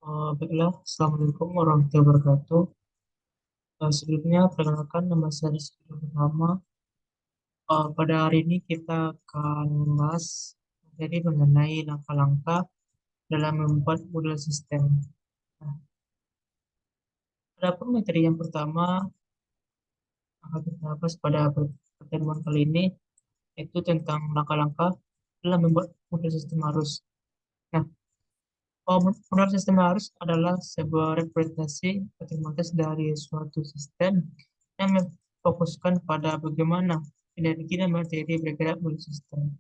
Baiklah, Assalamualaikum warahmatullahi wabarakatuh. Sebelumnya, perkenalkan nama saya Rizky Pertama. Pada hari ini kita akan membahas jadi mengenai langkah-langkah dalam membuat model sistem. Nah, adapun materi yang pertama akan kita bahas pada pertemuan kali ini, yaitu tentang langkah-langkah dalam membuat model sistem arus. Nah, model sistem arus adalah sebuah representasi matematis dari suatu sistem yang memfokuskan pada bagaimana energi dan materi bergerak melalui sistem.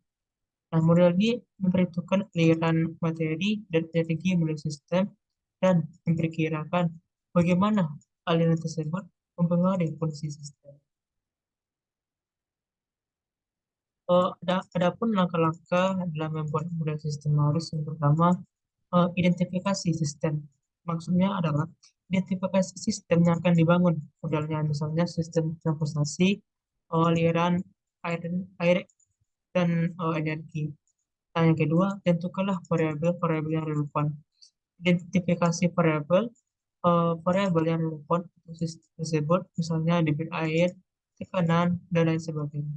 Nah, model ini memperhitungkan aliran materi dan energi melalui sistem dan memperkirakan bagaimana aliran tersebut mempengaruhi fungsi sistem. Adapun langkah-langkah dalam membuat model sistem arus yang pertama, identifikasi sistem. Maksudnya adalah identifikasi sistem yang akan dibangun. Modelnya misalnya sistem transportasi, aliran air, air dan energi. Nah, yang kedua, tentukanlah variabel-variabel yang relevan. Identifikasi variabel yang relevan untuk sistem tersebut, misalnya debit air, tekanan, dan lain sebagainya.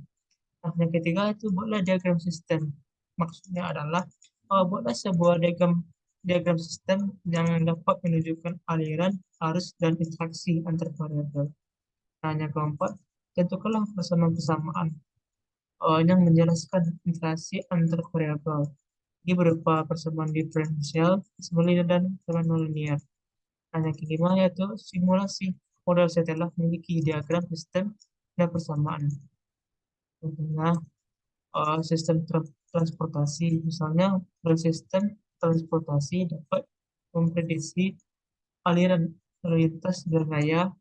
Nah, yang ketiga itu buatlah diagram sistem. Maksudnya adalah buatlah sebuah diagram sistem yang dapat menunjukkan aliran, arus, dan interaksi antar variabel. Nah, yang keempat, tentukanlah persamaan-persamaan yang menjelaskan interaksi antar variabel. Ini berupa persamaan diferensial, persamaan linear, dan persamaan nonlinear. Nah, yang kelima yaitu simulasi model setelah memiliki diagram sistem dan persamaan. Contohnya, sistem transportasi. Misalnya, sistem transportasi dapat memprediksi aliran lalu lintas jalan raya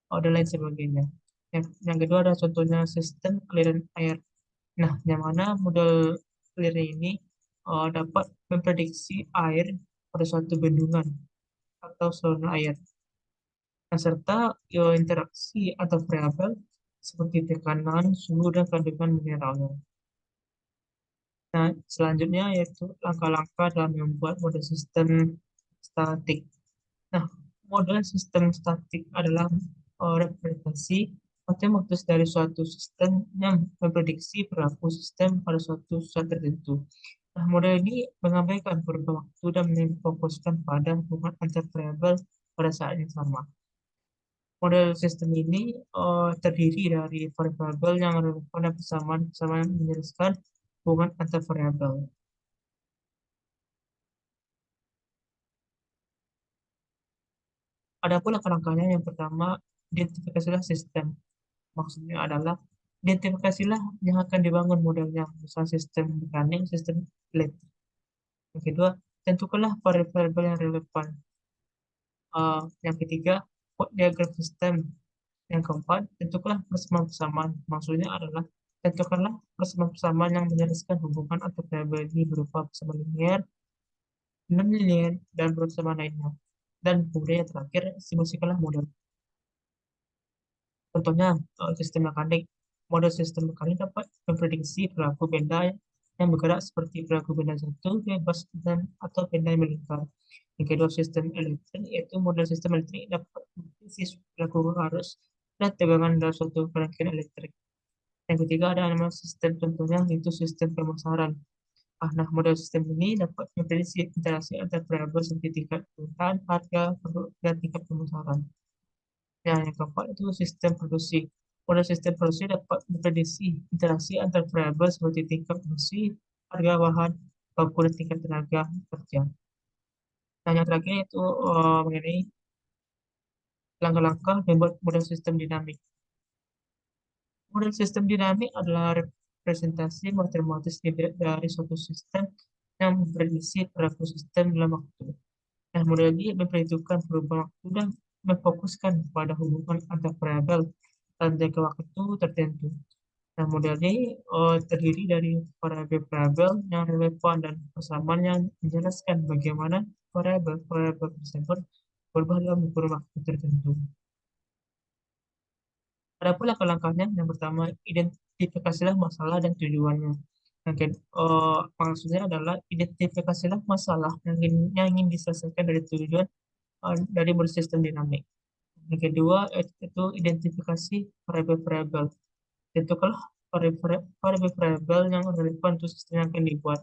dan lain sebagainya. Yang kedua ada contohnya sistem aliran air. Nah, yang mana model aliran ini dapat memprediksi air pada suatu bendungan atau saluran air. Nah, serta interaksi atau variabel seperti tekanan, suhu, dan kandungan mineralnya. Nah, selanjutnya yaitu langkah-langkah dalam membuat model sistem statik. Nah, model sistem statik adalah representasi matematis dari suatu sistem yang memprediksi perilaku sistem pada suatu saat tertentu. Nah, model ini mengabaikan beberapa waktu dan memfokuskan pada hubungan antar variabel pada saat yang sama. Model sistem ini terdiri dari variabel yang relevan dan persamaan yang menjelaskan hubungan antar variabel. Adapun langkah-langkahnya yang pertama, identifikasilah sistem. Maksudnya adalah identifikasilah yang akan dibangun modelnya, misal sistem mekanik, sistem elektrik. Yang kedua, tentukanlah variabel yang relevan. Yang ketiga, buat diagram sistem. Yang keempat, tentukanlah persamaan-persamaan. Maksudnya adalah tentukanlah persamaan-persamaan yang menjelaskan hubungan antar variabel ini berupa persamaan linear, non-linear, dan persamaan lainnya. Dan kemudian yang terakhir, simulasikanlah model. Contohnya, sistem mekanik. Model sistem mekanik dapat memprediksi perilaku benda yang bergerak seperti perilaku benda jatuh, bebas, dan atau benda yang melingkar. Yang kedua, sistem elektrik, yaitu model sistem elektrik dapat memprediksi perilaku arus dan tegangan dalam suatu rangkaian elektrik. Yang ketiga, ada nama sistem contohnya, yaitu sistem pemasaran. Nah, model sistem ini dapat memprediksi interaksi antar variabel seperti tingkat kebutuhan, harga, produk, dan tingkat pemasaran. Nah, yang keempat itu sistem produksi. Pada sistem produksi dapat memprediksi interaksi antar variabel seperti tingkat produksi, harga bahan, baku, dan tingkat tenaga kerja. Nah, yang terakhir itu mengenai langkah-langkah membuat model sistem dinamik. Model sistem dinamik adalah representasi matematis dari suatu sistem yang memprediksi perilaku sistem dalam waktu. Nah, model ini memperhitungkan perubahan waktu dan memfokuskan pada hubungan antar variabel dan jangka waktu tertentu. Nah, model ini terdiri dari variabel-variabel yang relevan dan persamaan yang menjelaskan bagaimana variabel-variabel tersebut berubah dalam kurun waktu tertentu. Ada pula langkah-langkahnya. Yang pertama, identifikasilah masalah dan tujuannya. Maksudnya adalah identifikasilah masalah yang ingin diselesaikan dari tujuan dari bersistem dinamik. Yang kedua itu identifikasi variabel-variabel. Tentukanlah variabel-variabel yang relevan untuk sistem yang akan dibuat.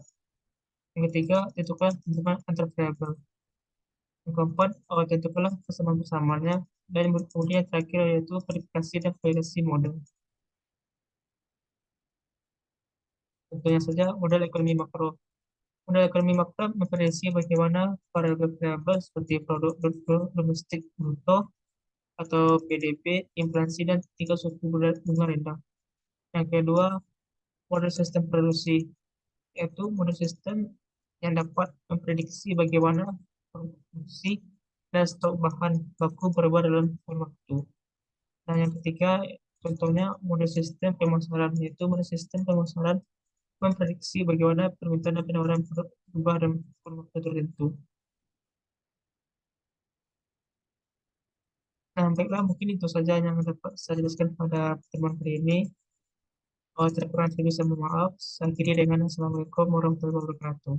Yang ketiga, tentukan antar variabel. Yang keempat, tentukanlah kesamaan-persamaannya. Dan kemudian yang terakhir yaitu verifikasi dan validasi model. Tentunya saja model ekonomi makro. Model ekonomi makro memprediksi bagaimana variabel-variabel seperti produk domestik bruto atau PDB, inflasi, dan tingkat suku bunga rendah. Yang kedua, model sistem produksi, yaitu model sistem yang dapat memprediksi bagaimana produksi dan stok bahan baku berubah dalam kurun waktu. Dan yang ketiga, contohnya model sistem pemasaran, yaitu model sistem pemasaran memprediksi bagaimana permintaan dan penawaran produk berubah dalam kurun waktu tertentu. Nah, baiklah, mungkin itu saja yang dapat saya jelaskan pada pertemuan kali ini. Terkurang saya bisa mohon maaf. Saya akhiri dengan Assalamualaikum warahmatullahi wabarakatuh.